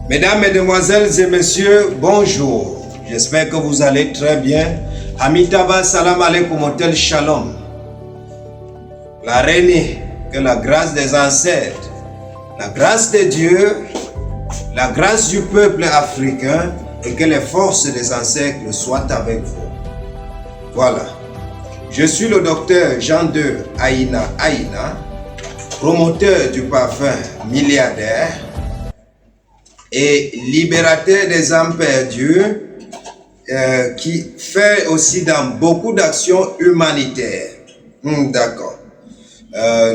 Mesdames, Mesdemoiselles et Messieurs, bonjour. J'espère que vous allez très bien. Amitaba salam alaikum hotel Shalom. La reine, que la grâce des ancêtres, la grâce de Dieu, la grâce du peuple africain et que les forces des ancêtres soient avec vous. Voilà. Je suis le docteur Jean-De Aïna, promoteur du parfum milliardaire et libérateur des âmes perdues, qui fait aussi dans beaucoup d'actions humanitaires. D'accord.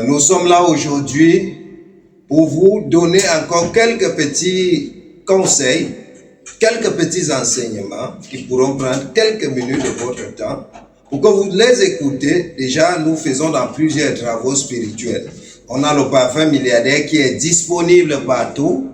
Nous sommes là aujourd'hui pour vous donner encore quelques petits conseils, quelques petits enseignements qui pourront prendre quelques minutes de votre temps pour que vous les écoutez. Déjà, nous faisons dans plusieurs travaux spirituels. On a le parfum milliardaire qui est disponible partout,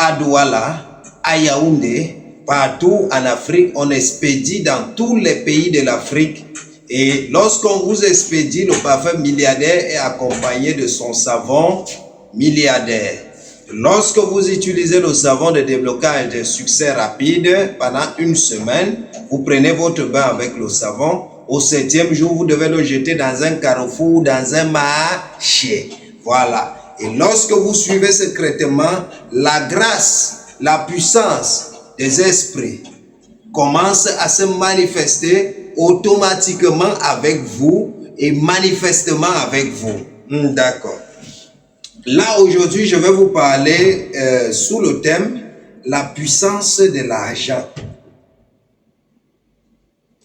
à Douala, à Yaoundé, partout en Afrique. On expédie dans tous les pays de l'Afrique. Et lorsqu'on vous expédie, le parfum milliardaire est accompagné de son savon milliardaire. Lorsque vous utilisez le savon de déblocage de succès rapide pendant une semaine, vous prenez votre bain avec le savon. Au 7e jour, vous devez le jeter dans un carrefour, dans un marché. Voilà. Et lorsque vous suivez secrètement, la grâce, la puissance des esprits commence à se manifester automatiquement avec vous et manifestement avec vous. D'accord. Là, aujourd'hui, je vais vous parler sous le thème « La puissance de l'argent ».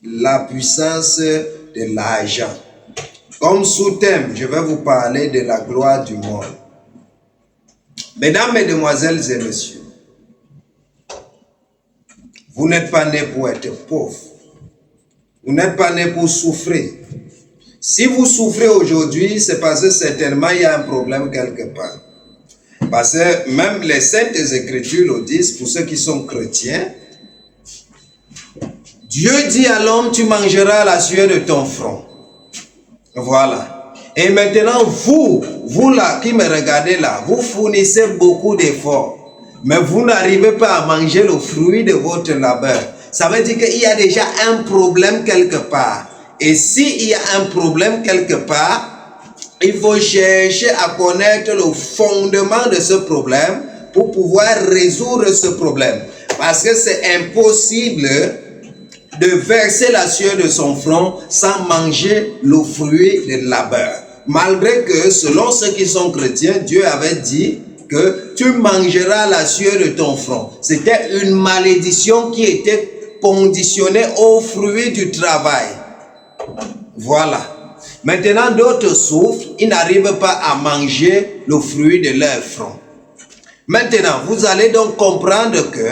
La puissance de l'argent. Comme sous-thème, je vais vous parler de la gloire du monde. Mesdames, Mesdemoiselles et Messieurs, vous n'êtes pas nés pour être pauvres. Vous n'êtes pas nés pour souffrir. Si vous souffrez aujourd'hui, c'est parce que certainement il y a un problème quelque part. Parce que même les Saintes Écritures le disent, pour ceux qui sont chrétiens, Dieu dit à l'homme, tu mangeras la sueur de ton front. Voilà. Et maintenant, vous là qui me regardez là, vous fournissez beaucoup d'efforts, mais vous n'arrivez pas à manger le fruit de votre labeur. Ça veut dire qu'il y a déjà un problème quelque part. Et s'il y a un problème quelque part, il faut chercher à connaître le fondement de ce problème pour pouvoir résoudre ce problème. Parce que c'est impossible de verser la sueur de son front sans manger le fruit de labeur. Malgré que, selon ceux qui sont chrétiens, Dieu avait dit que tu mangeras la sueur de ton front. C'était une malédiction qui était conditionnée au fruit du travail. Voilà. Maintenant, d'autres souffrent, ils n'arrivent pas à manger le fruit de leur front. Maintenant, vous allez donc comprendre que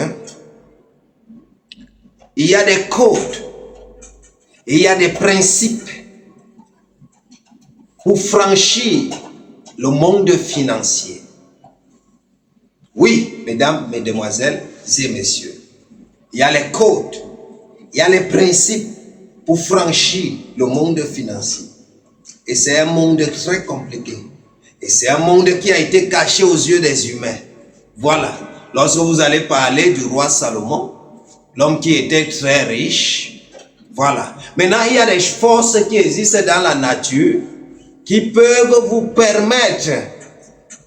il y a des codes, il y a des principes pour franchir le monde financier. Oui, mesdames, mesdemoiselles et messieurs, il y a les codes, il y a les principes pour franchir le monde financier. Et c'est un monde très compliqué. Et c'est un monde qui a été caché aux yeux des humains. Voilà. Lorsque vous allez parler du roi Salomon, l'homme qui était très riche, voilà. Maintenant, il y a des forces qui existent dans la nature qui peuvent vous permettre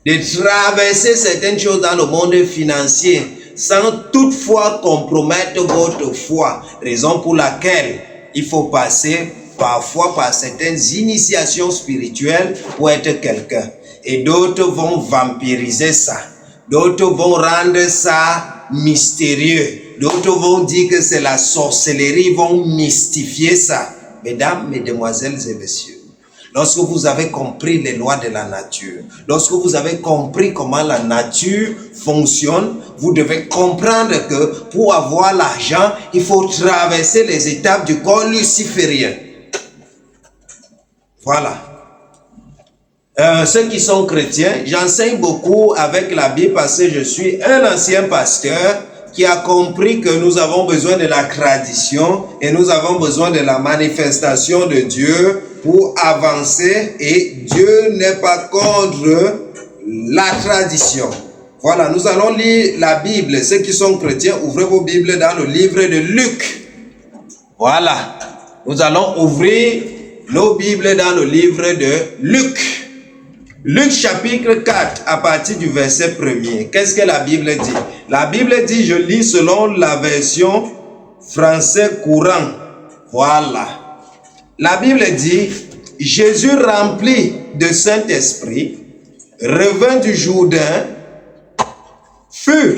de traverser certaines choses dans le monde financier sans toutefois compromettre votre foi. Raison pour laquelle il faut passer parfois par certaines initiations spirituelles pour être quelqu'un. Et d'autres vont vampiriser ça. D'autres vont rendre ça mystérieux. D'autres vont dire que c'est la sorcellerie, vont mystifier ça. Mesdames, Mesdemoiselles et Messieurs, lorsque vous avez compris les lois de la nature, lorsque vous avez compris comment la nature fonctionne, vous devez comprendre que pour avoir l'argent, il faut traverser les étapes du corps luciférien. Voilà. Ceux qui sont chrétiens, j'enseigne beaucoup avec la Bible parce que je suis un ancien pasteur qui a compris que nous avons besoin de la tradition et nous avons besoin de la manifestation de Dieu pour avancer, et Dieu n'est pas contre la tradition. Voilà, nous allons lire la Bible. Ceux qui sont chrétiens, ouvrez vos Bibles dans le livre de Luc. Voilà, nous allons ouvrir nos Bibles dans le livre de Luc. Luc chapitre 4, à partir du verset 1er. Qu'est-ce que la Bible dit? La Bible dit, je lis selon la version français courant. Voilà. La Bible dit, Jésus rempli de Saint-Esprit, revint du Jourdain, fut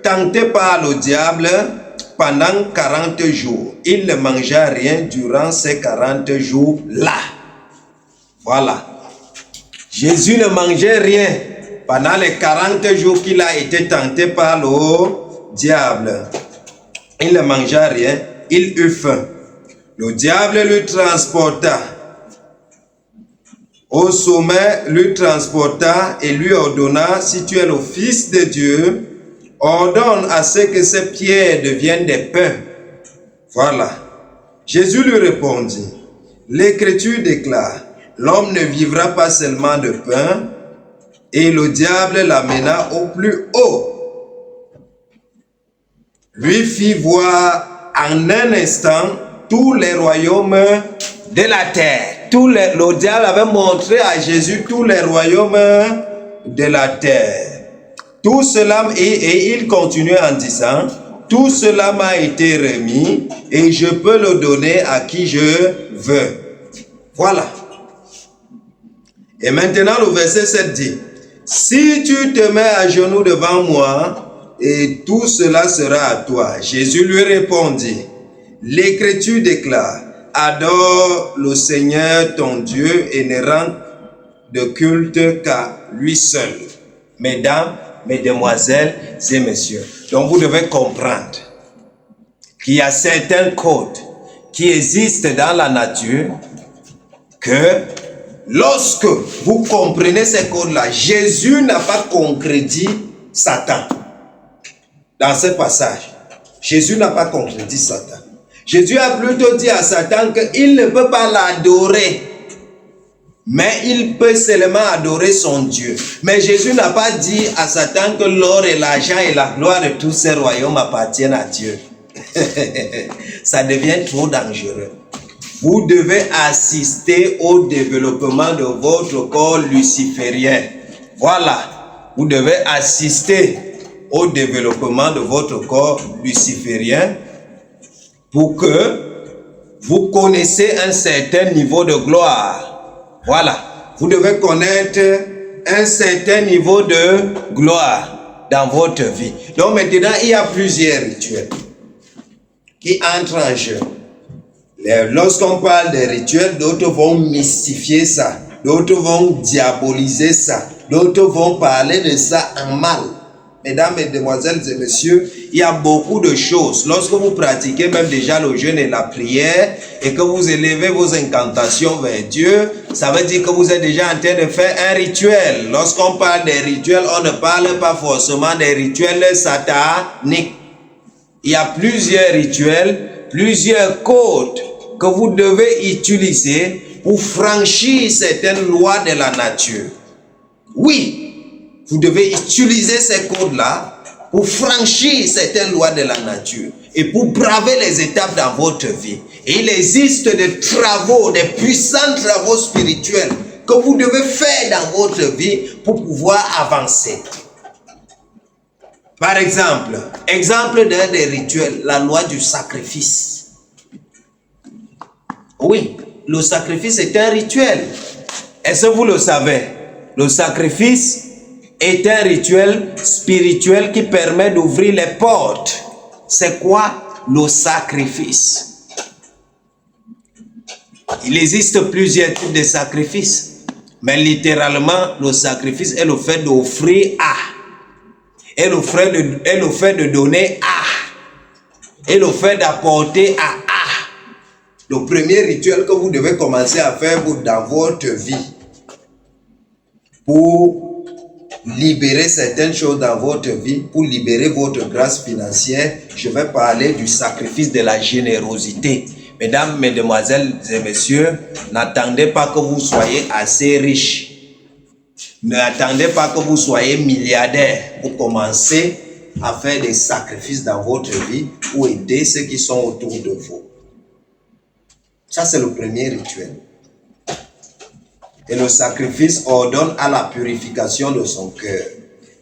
tenté par le diable pendant 40 jours. Il ne mangea rien durant ces 40 jours-là. Voilà. Jésus ne mangeait rien pendant les 40 jours qu'il a été tenté par le diable. Il ne mangea rien, il eut faim. Le diable lui transporta au sommet, lui transporta et lui ordonna, si tu es le Fils de Dieu, ordonne à ce que ces pierres deviennent des pains. Voilà. Jésus lui répondit, l'Écriture déclare, l'homme ne vivra pas seulement de pain, et le diable l'amena au plus haut. Lui fit voir en un instant tous les royaumes de la terre. Le diable avait montré à Jésus tous les royaumes de la terre. Tout cela, et il continuait en disant, tout cela m'a été remis et je peux le donner à qui je veux. Voilà. Et maintenant le verset 7 dit, si tu te mets à genoux devant moi, et tout cela sera à toi. Jésus lui répondit, l'Écriture déclare, adore le Seigneur ton Dieu et ne rends de culte qu'à lui seul. Mesdames, mesdemoiselles et messieurs, donc vous devez comprendre qu'il y a certains codes qui existent dans la nature que lorsque vous comprenez ces codes-là, Jésus n'a pas concrétisé Satan. Dans ce passage, Jésus n'a pas concrétisé Satan. Jésus a plutôt dit à Satan qu'il ne peut pas l'adorer, mais il peut seulement adorer son Dieu. Mais Jésus n'a pas dit à Satan que l'or et l'argent et la gloire de tous ces royaumes appartiennent à Dieu. Ça devient trop dangereux. Vous devez assister au développement de votre corps luciférien. Voilà, vous devez assister au développement de votre corps luciférien pour que vous connaissiez un certain niveau de gloire. Voilà, vous devez connaître un certain niveau de gloire dans votre vie. Donc maintenant, il y a plusieurs rituels qui entrent en jeu. Lorsqu'on parle des rituels, d'autres vont mystifier ça, d'autres vont diaboliser ça, d'autres vont parler de ça en mal. Mesdames, mesdemoiselles et messieurs, il y a beaucoup de choses. Lorsque vous pratiquez même déjà le jeûne et la prière et que vous élevez vos incantations vers Dieu, ça veut dire que vous êtes déjà en train de faire un rituel. Lorsqu'on parle des rituels, on ne parle pas forcément des rituels sataniques. Il y a plusieurs rituels, plusieurs codes que vous devez utiliser pour franchir certaines lois de la nature. Oui, vous devez utiliser ces codes-là pour franchir certaines lois de la nature et pour braver les étapes dans votre vie. Et il existe des travaux, des puissants travaux spirituels que vous devez faire dans votre vie pour pouvoir avancer. Par exemple, d'un des rituels, la loi du sacrifice. Oui, le sacrifice est un rituel. Est-ce que vous le savez? Le sacrifice est un rituel spirituel qui permet d'ouvrir les portes. C'est quoi le sacrifice? Il existe plusieurs types de sacrifices, mais littéralement, le sacrifice est le fait d'offrir à, et le fait de donner à, et le fait d'apporter à. Le premier rituel que vous devez commencer à faire dans votre vie pour libérer certaines choses dans votre vie, pour libérer votre grâce financière, je vais parler du sacrifice de la générosité. Mesdames, mesdemoiselles et messieurs, n'attendez pas que vous soyez assez riches. N'attendez pas que vous soyez milliardaire pour commencer à faire des sacrifices dans votre vie pour aider ceux qui sont autour de vous. Ça, c'est le premier rituel. Et le sacrifice ordonne à la purification de son cœur,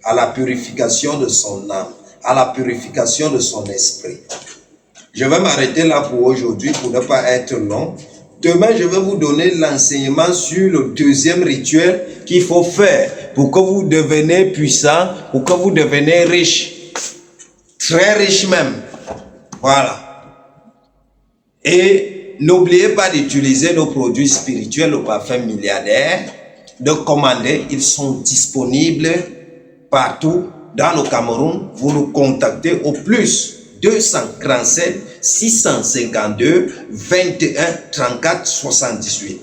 à la purification de son âme, à la purification de son esprit. Je vais m'arrêter là pour aujourd'hui pour ne pas être long. Demain, je vais vous donner l'enseignement sur le deuxième rituel qu'il faut faire pour que vous deveniez puissant, pour que vous deveniez riche. Très riche même. Voilà. Et n'oubliez pas d'utiliser nos produits spirituels, le parfum milliardaire, de commander. Ils sont disponibles partout dans le Cameroun. Vous nous contactez au plus 247 652 21 34 78.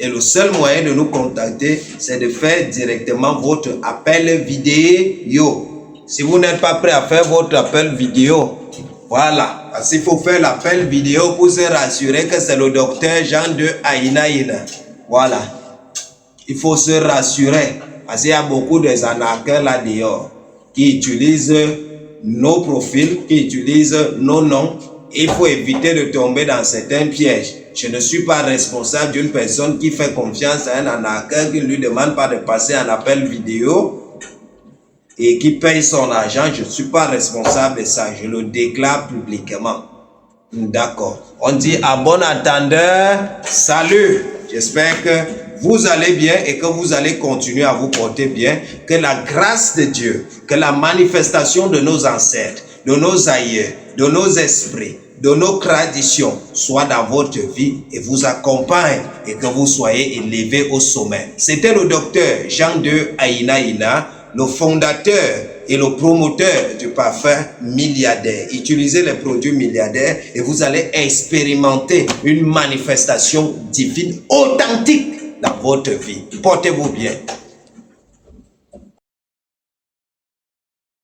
Et le seul moyen de nous contacter, c'est de faire directement votre appel vidéo. Si vous n'êtes pas prêt à faire votre appel vidéo, voilà. Parce qu'il faut faire l'appel vidéo pour se rassurer que c'est le docteur Jean de Aïnaïna. Voilà. Il faut se rassurer. Parce qu'il y a beaucoup de arnaqueurs là dehors qui utilisent nos profils, qui utilisent nos noms. Il faut éviter de tomber dans certains pièges. Je ne suis pas responsable d'une personne qui fait confiance à un arnaqueur qui ne lui demande pas de passer un appel vidéo et qui paye son argent. Je ne suis pas responsable de ça. Je le déclare publiquement. D'accord. On dit à bon entendeur, salut. J'espère que vous allez bien et que vous allez continuer à vous porter bien. Que la grâce de Dieu, que la manifestation de nos ancêtres, de nos aïeux, de nos esprits, de nos traditions soit dans votre vie et vous accompagne et que vous soyez élevés au sommet. C'était le docteur Jean de Aïnaïna, le fondateur et le promoteur du parfum milliardaire. Utilisez les produits milliardaires et vous allez expérimenter une manifestation divine authentique dans votre vie. Portez-vous bien.